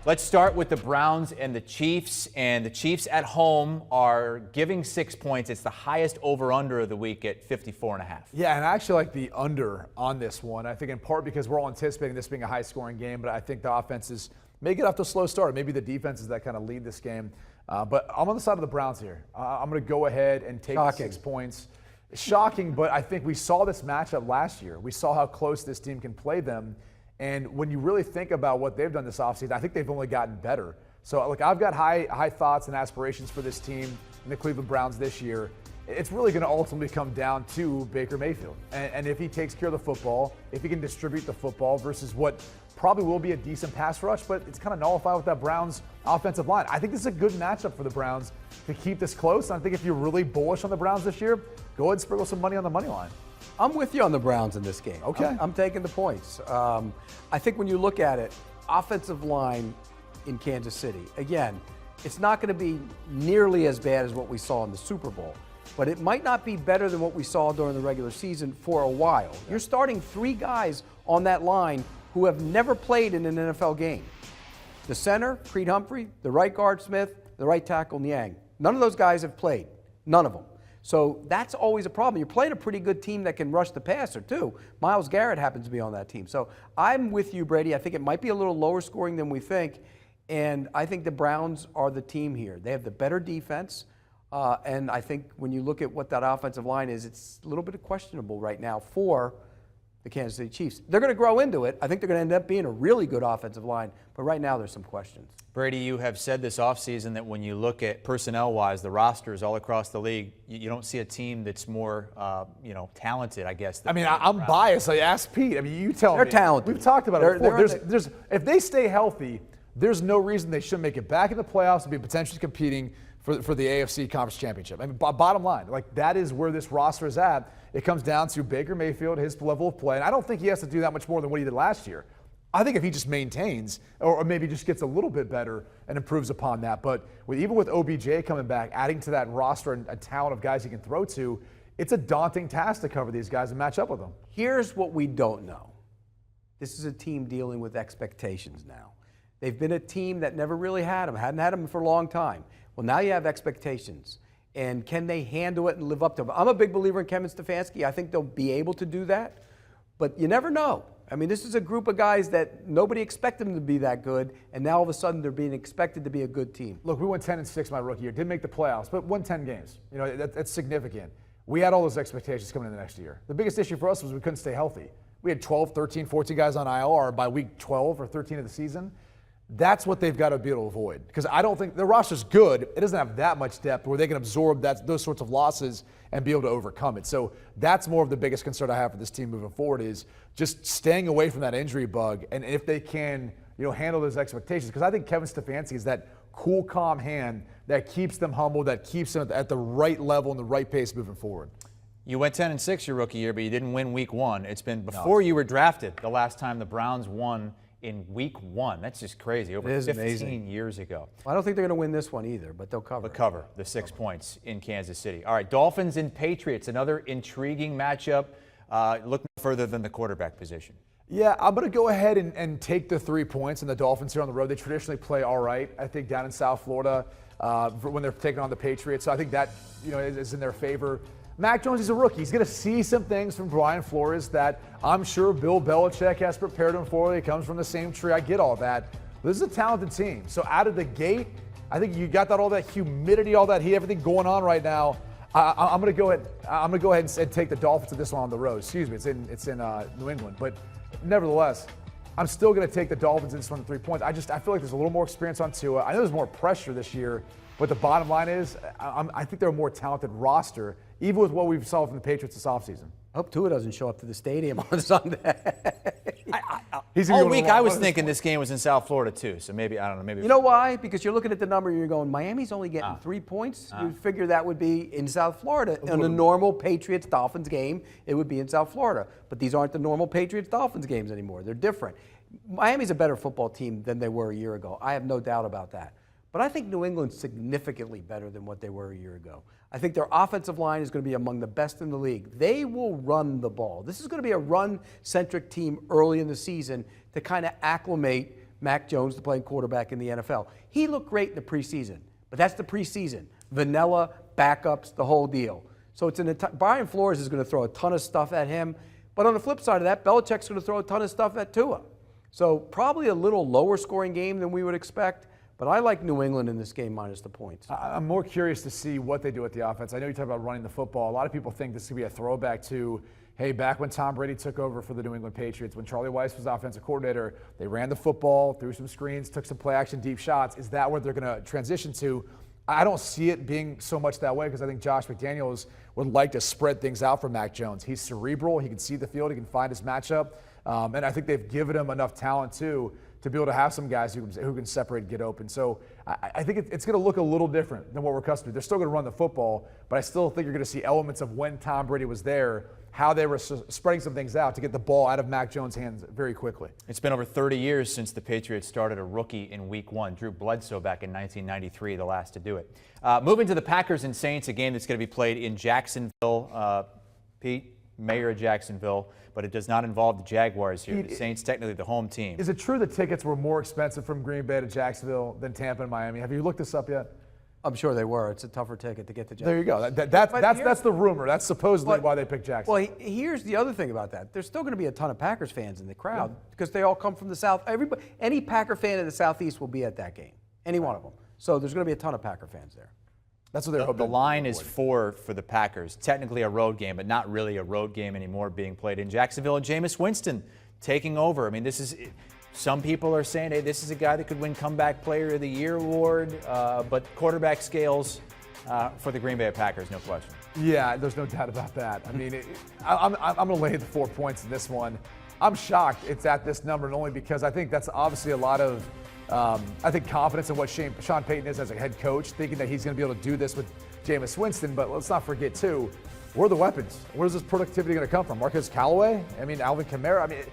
Let's start with the Browns and the Chiefs. And the Chiefs at home are giving 6 points. It's the highest over-under of the week at 54.5. Yeah, and I actually like the under on this one. I think in part because we're all anticipating this being a high-scoring game, but I think the offenses may get off to a slow start. Maybe the defenses that kind of lead this game. But I'm on the side of the Browns here. I'm going to go ahead and take 6 points. Shocking, but I think we saw this matchup last year. We saw how close this team can play them. And when you really think about what they've done this offseason, I think they've only gotten better. So, look, I've got high thoughts and aspirations for this team and the Cleveland Browns this year. It's really going to ultimately come down to Baker Mayfield. And if he takes care of the football, if he can distribute the football versus what probably will be a decent pass rush, but it's kind of nullified with that Browns offensive line. I think this is a good matchup for the Browns to keep this close. And I think if you're really bullish on the Browns this year, go ahead and sprinkle some money on the money line. I'm with you on the Browns in this game. Okay. I'm taking the points. I think when you look at it, offensive line in Kansas City, again, it's not going to be nearly as bad as what we saw in the Super Bowl, but it might not be better than what we saw during the regular season for a while. You're starting 3 guys on that line who have never played in an NFL game. The center, Creed Humphrey, the right guard, Smith, the right tackle, Niang. None of those guys have played. None of them. So that's always a problem. You're playing a pretty good team that can rush the passer, too. Myles Garrett happens to be on that team. So I'm with you, Brady. I think it might be a little lower scoring than we think, and I think the Browns are the team here. They have the better defense, and I think when you look at what that offensive line is, it's a little bit questionable right now for the Kansas City Chiefs. They're going to grow into it. I think they're going to end up being a really good offensive line, but right now there's some questions. Brady, you have said this offseason that when you look at personnel-wise, the rosters all across the league, you don't see a team that's more, talented, I guess. I mean, I'm biased. I asked Pete. I mean, you tell me. They're talented. We've talked about it before. If they stay healthy, there's no reason they shouldn't make it back in the playoffs and be potentially competing for the AFC Conference Championship. I mean, bottom line, that is where this roster is at. It comes down to Baker Mayfield, his level of play, and I don't think he has to do that much more than what he did last year. I think if he just maintains or maybe just gets a little bit better and improves upon that. But even with OBJ coming back, adding to that roster and a talent of guys he can throw to, it's a daunting task to cover these guys and match up with them. Here's what we don't know. This is a team dealing with expectations now. They've been a team that never really had them, hadn't had them for a long time. Well, now you have expectations. And can they handle it and live up to them? I'm a big believer in Kevin Stefanski. I think they'll be able to do that. But you never know. I mean, this is a group of guys that nobody expected them to be that good, and now all of a sudden they're being expected to be a good team. Look, we went 10-6 my rookie year. Didn't make the playoffs, but won 10 games. You know, that's significant. We had all those expectations coming in the next year. The biggest issue for us was we couldn't stay healthy. We had 12, 13, 14 guys on IR by week 12 or 13 of the season. That's what they've got to be able to avoid. Because I don't think their roster's good. It doesn't have that much depth where they can absorb those sorts of losses and be able to overcome it. So that's more of the biggest concern I have for this team moving forward is just staying away from that injury bug. And if they can, handle those expectations. Because I think Kevin Stefanski is that cool, calm hand that keeps them humble, that keeps them at the right level and the right pace moving forward. You went 10-6 your rookie year, but you didn't win week 1. It's been before you were drafted the last time the Browns won in week 1. That's just crazy. Over 15 years ago. Well, I don't think they're going to win this one either, but they'll cover. But cover the 6 points in Kansas City. All right, Dolphins and Patriots, another intriguing matchup. Look no further than the quarterback position. Yeah, I'm going to go ahead and take the 3 points. And the Dolphins here on the road, they traditionally play all right, I think, down in South Florida when they're taking on the Patriots. So I think that is in their favor. Mac Jones is a rookie. He's going to see some things from Brian Flores that I'm sure Bill Belichick has prepared him for. He comes from the same tree. I get all that. This is a talented team. So out of the gate, I think you got all that humidity, all that heat, everything going on right now. I'm going to go ahead and take the Dolphins to this one on the road. Excuse me, it's in New England, but nevertheless, I'm still going to take the Dolphins in this one to 3 points. I feel like there's a little more experience on Tua. I know there's more pressure this year, but the bottom line is I think they're a more talented roster, even with what we've saw from the Patriots this offseason. I hope Tua doesn't show up to the stadium on Sunday. All week I was thinking this game was in South Florida too, so maybe, I don't know. Maybe you know why? Because you're looking at the number and you're going, Miami's only getting 3 points. You figure that would be in South Florida. In a normal Patriots-Dolphins game, it would be in South Florida. But these aren't the normal Patriots-Dolphins games anymore. They're different. Miami's a better football team than they were a year ago. I have no doubt about that. But I think New England's significantly better than what they were a year ago. I think their offensive line is going to be among the best in the league. They will run the ball. This is going to be a run-centric team early in the season to kind of acclimate Mac Jones to playing quarterback in the NFL. He looked great in the preseason, but that's the preseason. Vanilla, backups, the whole deal. So Brian Flores is going to throw a ton of stuff at him. But on the flip side of that, Belichick's going to throw a ton of stuff at Tua. So probably a little lower scoring game than we would expect. But I like New England in this game minus the points. I'm more curious to see what they do with the offense. I know you talk about running the football. A lot of people think this could be a throwback to, hey, back when Tom Brady took over for the New England Patriots, when Charlie Weiss was offensive coordinator, they ran the football, threw some screens, took some play-action deep shots. Is that what they're going to transition to? I don't see it being so much that way because I think Josh McDaniels would like to spread things out for Mac Jones. He's cerebral. He can see the field. He can find his matchup. And I think they've given him enough talent, too, to be able to have some guys who can separate and get open. So I think it's going to look a little different than what we're accustomed to. They're still going to run the football, but I still think you're going to see elements of when Tom Brady was there, how they were spreading some things out to get the ball out of Mac Jones' hands very quickly. It's been over 30 years since the Patriots started a rookie in week 1. Drew Bledsoe back in 1993, the last to do it. Moving to the Packers and Saints, a game that's going to be played in Jacksonville. Pete, mayor of Jacksonville, but it does not involve the Jaguars here. The Saints technically the home team. Is it true that tickets were more expensive from Green Bay to Jacksonville than Tampa and Miami? Have you looked this up yet? I'm sure they were. It's a tougher ticket to get to Jacksonville. There you go. That's the rumor. That's supposedly why they picked Jacksonville. Well, here's the other thing about that. There's still going to be a ton of Packers fans in the crowd because they all come from the South. Any Packer fan in the Southeast will be at that game. Any one of them. So there's going to be a ton of Packer fans there. That's what they're hoping. The line is 4 for the Packers. Technically a road game, but not really a road game anymore, being played in Jacksonville. And Jameis Winston taking over. I mean, some people are saying, hey, this is a guy that could win Comeback Player of the Year award, but quarterback scales for the Green Bay Packers, no question. Yeah, there's no doubt about that. I mean, I'm going to lay the 4 points in this one. I'm shocked it's at this number, and only because I think that's obviously a lot of confidence in what Sean Payton is as a head coach, thinking that he's going to be able to do this with Jameis Winston. But let's not forget, too, where are the weapons? Where's this productivity going to come from? Marcus Callaway? I mean, Alvin Kamara? I mean,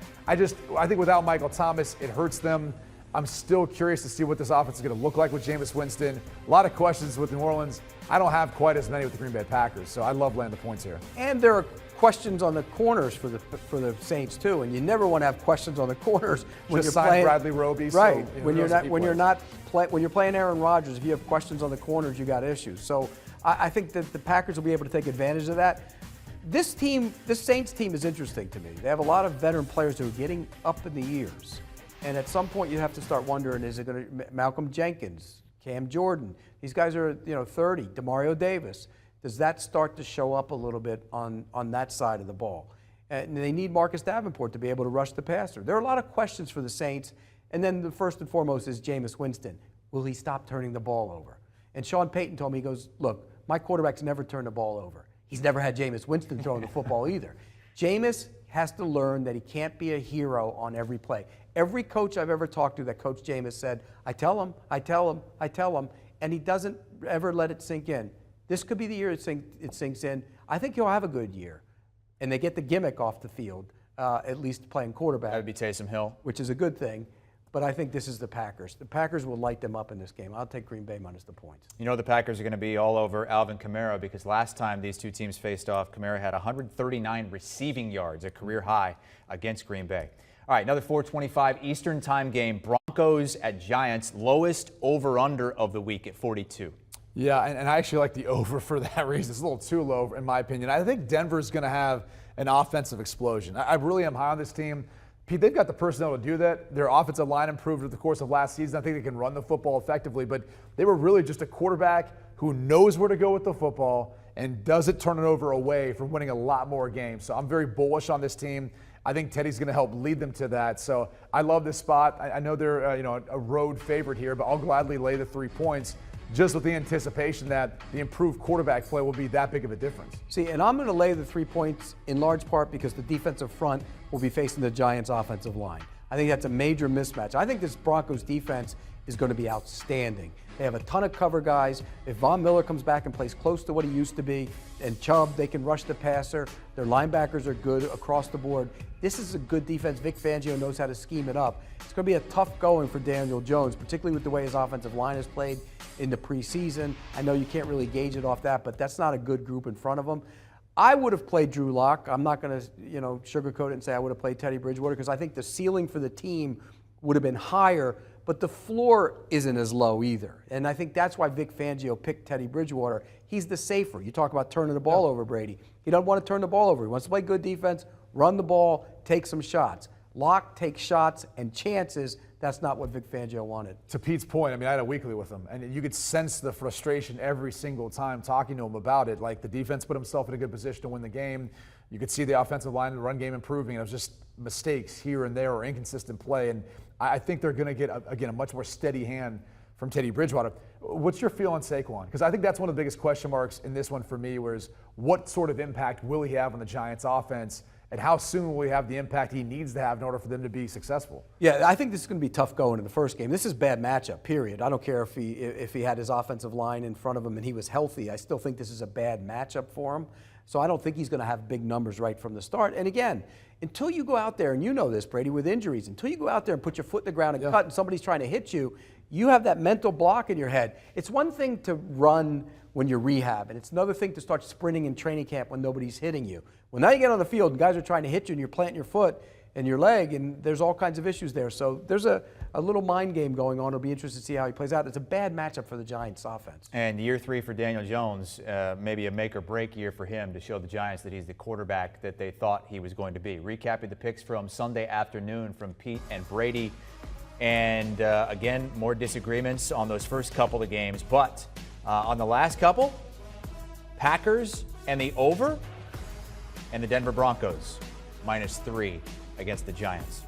I think without Michael Thomas, it hurts them. I'm still curious to see what this offense is going to look like with Jameis Winston. A lot of questions with New Orleans. I don't have quite as many with the Green Bay Packers, so I love laying the points here. And there are questions on the corners for the Saints too, and you never want to have questions on the corners when you're playing Bradley Roby. Right. So, when you're playing Aaron Rodgers, if you have questions on the corners, you got issues. So I think that the Packers will be able to take advantage of that. This Saints team is interesting to me. They have a lot of veteran players who are getting up in the years. And at some point you have to start wondering, is it going to Malcolm Jenkins, Cam Jordan? These guys are, 30, DeMario Davis. Does that start to show up a little bit on that side of the ball? And they need Marcus Davenport to be able to rush the passer. There are a lot of questions for the Saints. And then the first and foremost is Jameis Winston. Will he stop turning the ball over? And Sean Payton told me, he goes, look, my quarterback's never turned the ball over. He's never had Jameis Winston throwing the football either. Jameis has to learn that he can't be a hero on every play. Every coach I've ever talked to that coached Jameis said, I tell him, and he doesn't ever let it sink in. This could be the year it sinks in. I think he'll have a good year. And they get the gimmick off the field, at least playing quarterback. That would be Taysom Hill. Which is a good thing. But I think this is the Packers. The Packers will light them up in this game. I'll take Green Bay minus the points. You know the Packers are going to be all over Alvin Kamara because last time these two teams faced off, Kamara had 139 receiving yards, a career high against Green Bay. All right, another 4:25 Eastern time game. Broncos at Giants, lowest over-under of the week at 42. Yeah, and I actually like the over for that reason. It's a little too low, in my opinion. I think Denver's going to have an offensive explosion. I really am high on this team. Pete, they've got the personnel to do that. Their offensive line improved over the course of last season. I think they can run the football effectively, but they were really just a quarterback who knows where to go with the football and doesn't turn it over away from winning a lot more games. So I'm very bullish on this team. I think Teddy's going to help lead them to that. So I love this spot. I know they're a road favorite here, but I'll gladly lay the 3 points just with the anticipation that the improved quarterback play will be that big of a difference. See, and I'm going to lay the 3 points in large part because the defensive front will be facing the Giants' offensive line. I think that's a major mismatch. I think this Broncos defense is going to be outstanding. They have a ton of cover guys. If Von Miller comes back and plays close to what he used to be, and Chubb, they can rush the passer. Their linebackers are good across the board. This is a good defense. Vic Fangio knows how to scheme it up. It's going to be a tough going for Daniel Jones, particularly with the way his offensive line has played in the preseason. I know you can't really gauge it off that, but that's not a good group in front of him. I would have played Drew Lock. I'm not going to, sugarcoat it and say I would have played Teddy Bridgewater because I think the ceiling for the team would have been higher, but the floor isn't as low either. And I think that's why Vic Fangio picked Teddy Bridgewater. He's the safer. You talk about turning the ball over, Brady. He doesn't want to turn the ball over. He wants to play good defense, run the ball, take some shots. Locke takes shots and chances. That's not what Vic Fangio wanted. To Pete's point, I had a weekly with him, and you could sense the frustration every single time talking to him about it. Like, the defense put himself in a good position to win the game. You could see the offensive line and the run game improving. It was just mistakes here and there or inconsistent play. And I think they're going to get, a much more steady hand from Teddy Bridgewater. What's your feel on Saquon? Because I think that's one of the biggest question marks in this one for me, was what sort of impact will he have on the Giants' offense? And how soon will he have the impact he needs to have in order for them to be successful? Yeah, I think this is going to be tough going in the first game. This is bad matchup, period. I don't care if he had his offensive line in front of him and he was healthy. I still think this is a bad matchup for him. So I don't think he's going to have big numbers right from the start. And again, until you go out there, and you know this, Brady, with injuries, until you go out there and put your foot in the ground and cut and somebody's trying to hit you, you have that mental block in your head. It's one thing to run when you're rehab, and it's another thing to start sprinting in training camp when nobody's hitting you. Well, now you get on the field and guys are trying to hit you and you're planting your foot and your leg, and there's all kinds of issues there. So there's a little mind game going on. It'll be interesting to see how he plays out. It's a bad matchup for the Giants offense. And year 3 for Daniel Jones, maybe a make or break year for him to show the Giants that he's the quarterback that they thought he was going to be. Recapping the picks from Sunday afternoon from Pete and Brady. And again, more disagreements on those first couple of games. But on the last couple, Packers and the over, and the Denver Broncos -3 against the Giants.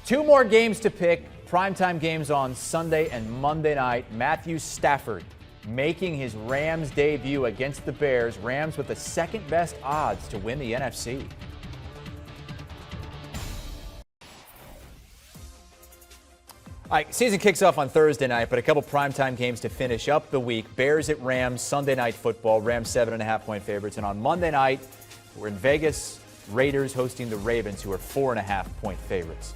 2 more games to pick. Primetime games on Sunday and Monday night. Matthew Stafford making his Rams debut against the Bears. Rams with the second best odds to win the NFC. All right, season kicks off on Thursday night, but a couple primetime games to finish up the week. Bears at Rams, Sunday Night Football. Rams 7.5-point favorites. And on Monday night, we're in Vegas. Raiders hosting the Ravens, who are 4.5-point favorites.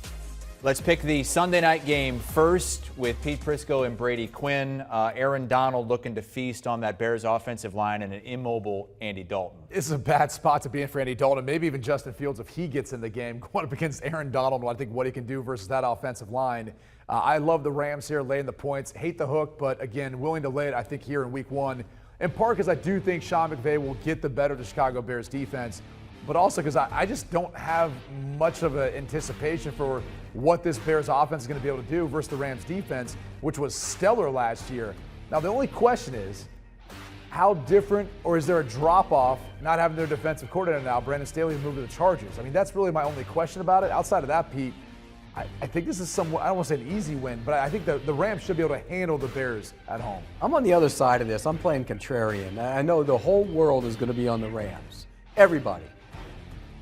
Let's pick the Sunday night game first with Pete Prisco and Brady Quinn. Aaron Donald looking to feast on that Bears offensive line and an immobile Andy Dalton. This is a bad spot to be in for Andy Dalton, maybe even Justin Fields if he gets in the game. Going up against Aaron Donald, I think what he can do versus that offensive line. I love the Rams here laying the points. Hate the hook, but again, willing to lay it, I think, here in week 1. In part because I do think Sean McVay will get the better of the Chicago Bears defense, but also because I just don't have much of an anticipation for what this Bears offense is going to be able to do versus the Rams defense, which was stellar last year. Now, the only question is, how different, or is there a drop-off not having their defensive coordinator now, Brandon Staley, moved to the Chargers? I mean, that's really my only question about it. Outside of that, Pete, I think this is somewhat, I don't want to say an easy win, but I think the Rams should be able to handle the Bears at home. I'm on the other side of this. I'm playing contrarian. I know the whole world is going to be on the Rams. Everybody.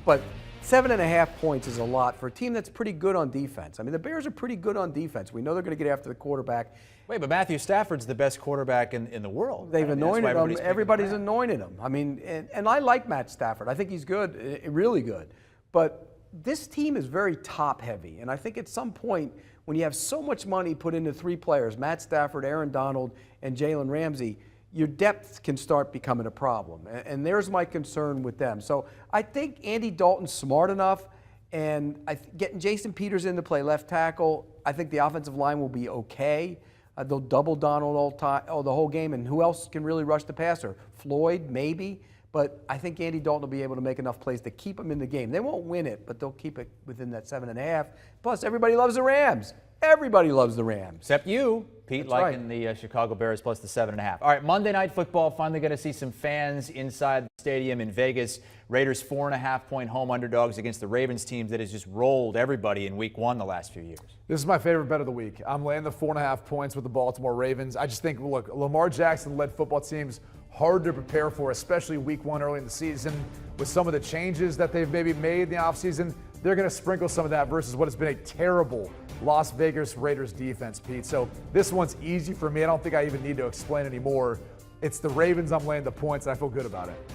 But 7.5 points is a lot for a team that's pretty good on defense. I mean, the Bears are pretty good on defense. We know they're going to get after the quarterback. Wait, but Matthew Stafford's the best quarterback in the world. They've anointed him. Everybody's anointed him. I mean, and I like Matt Stafford. I think he's good, really good. But this team is very top-heavy. And I think at some point, when you have so much money put into 3 players, Matt Stafford, Aaron Donald, and Jalen Ramsey, your depth can start becoming a problem. And there's my concern with them. So I think Andy Dalton's smart enough, and getting Jason Peters in to play left tackle, I think the offensive line will be okay. They'll double Donald the whole game, and who else can really rush the passer? Floyd, maybe. But I think Andy Dalton will be able to make enough plays to keep them in the game. They won't win it, but they'll keep it within that 7.5. Plus, everybody loves the Rams. Everybody loves the Rams. Except you, Pete, liking the Chicago Bears plus the 7.5. All right, Monday Night Football, finally going to see some fans inside the stadium in Vegas. Raiders 4.5-point home underdogs against the Ravens team that has just rolled everybody in week 1 the last few years. This is my favorite bet of the week. I'm laying the 4.5 points with the Baltimore Ravens. I just think, look, Lamar Jackson-led football teams hard to prepare for, especially week 1 early in the season. With some of the changes that they've maybe made in the offseason, they're going to sprinkle some of that versus what has been a terrible Las Vegas Raiders defense, Pete. So this one's easy for me. I don't think I even need to explain anymore. It's the Ravens. I'm laying the points, and I feel good about it.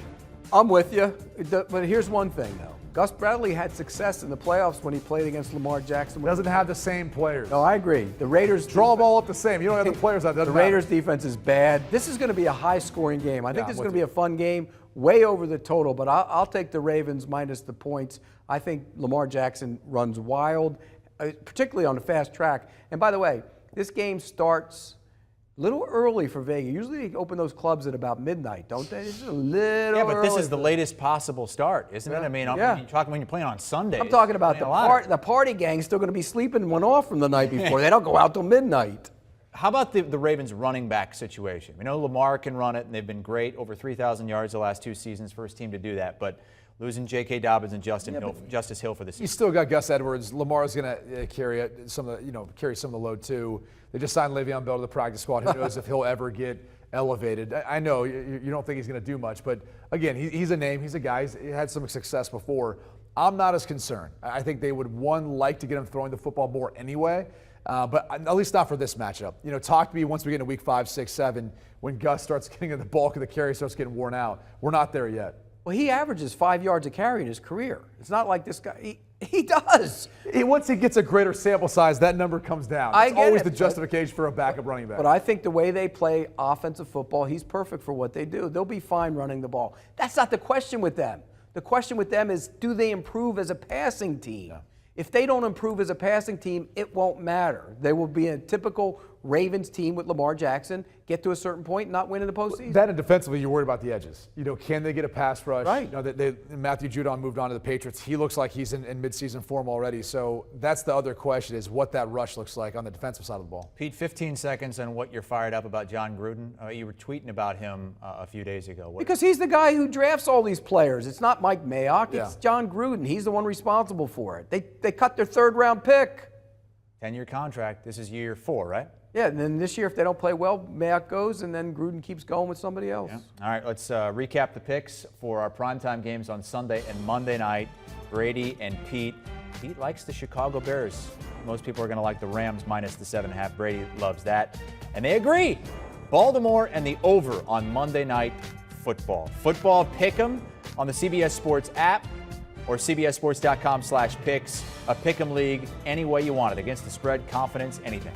I'm with you. But here's one thing, though. Gus Bradley had success in the playoffs when he played against Lamar Jackson. Doesn't have the same players. No, I agree. The Raiders draw them all up the same. You don't have the players that doesn't The Raiders defense is bad. This is going to be a high-scoring game. I think this is going to be a fun game, way over the total. But I'll take the Ravens minus the points. I think Lamar Jackson runs wild, particularly on the fast track. And by the way, this game starts a little early for Vegas. Usually they open those clubs at about midnight, don't they? It's a little Yeah, but this early is the latest possible start, isn't it? I mean, you're talking when you're playing on Sunday. I'm talking about the party gang's still going to be sleeping one off from the night before. They don't go out till midnight. How about the Ravens running back situation? We know Lamar can run it, and they've been great, over 3,000 yards the last 2 seasons, first team to do that. But losing J.K. Dobbins and Justice Hill for the season. You still got Gus Edwards. Lamar's going to carry some of the load too. They just signed Le'Veon Bell to the practice squad. Who knows if he'll ever get elevated? I know you don't think he's going to do much, but again, he's a name. He's a guy. He's had some success before. I'm not as concerned. I think they would like to get him throwing the football more anyway. But at least not for this matchup. Talk to me once we get into week 5, 6, 7, when Gus starts getting the bulk of the carry, starts getting worn out. We're not there yet. Well, he averages 5 yards a carry in his career. It's not like this guy. He does. Once he gets a greater sample size, that number comes down. It's always the justification for a backup running back. But I think the way they play offensive football, he's perfect for what they do. They'll be fine running the ball. That's not the question with them. The question with them is, do they improve as a passing team? Yeah. If they don't improve as a passing team, it won't matter. They will be a typical Ravens team with Lamar Jackson, get to a certain point, not win in the postseason. That and defensively, you're worried about the edges. Can they get a pass rush? Right. Matthew Judon moved on to the Patriots. He looks like he's in midseason form already. So that's the other question, is what that rush looks like on the defensive side of the ball. Pete, 15 seconds on what you're fired up about John Gruden. You were tweeting about him a few days ago. Because he's the guy who drafts all these players. It's not Mike Mayock. It's John Gruden. He's the one responsible for it. They cut their 3rd-round pick. 10-year contract. This is year 4, right? Yeah, and then this year, if they don't play well, Mayock goes, and then Gruden keeps going with somebody else. Yeah. All right, let's recap the picks for our primetime games on Sunday and Monday night. Brady and Pete. Pete likes the Chicago Bears. Most people are going to like the Rams minus the 7.5. Brady loves that. And they agree. Baltimore and the over on Monday Night Football. Football pick'em on the CBS Sports app or cbssports.com/picks. A pick'em league any way you want it. Against the spread, confidence, anything.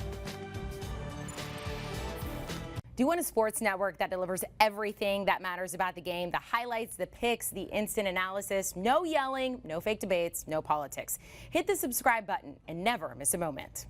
Do you want a sports network that delivers everything that matters about the game? The highlights, the picks, the instant analysis, no yelling, no fake debates, no politics. Hit the subscribe button and never miss a moment.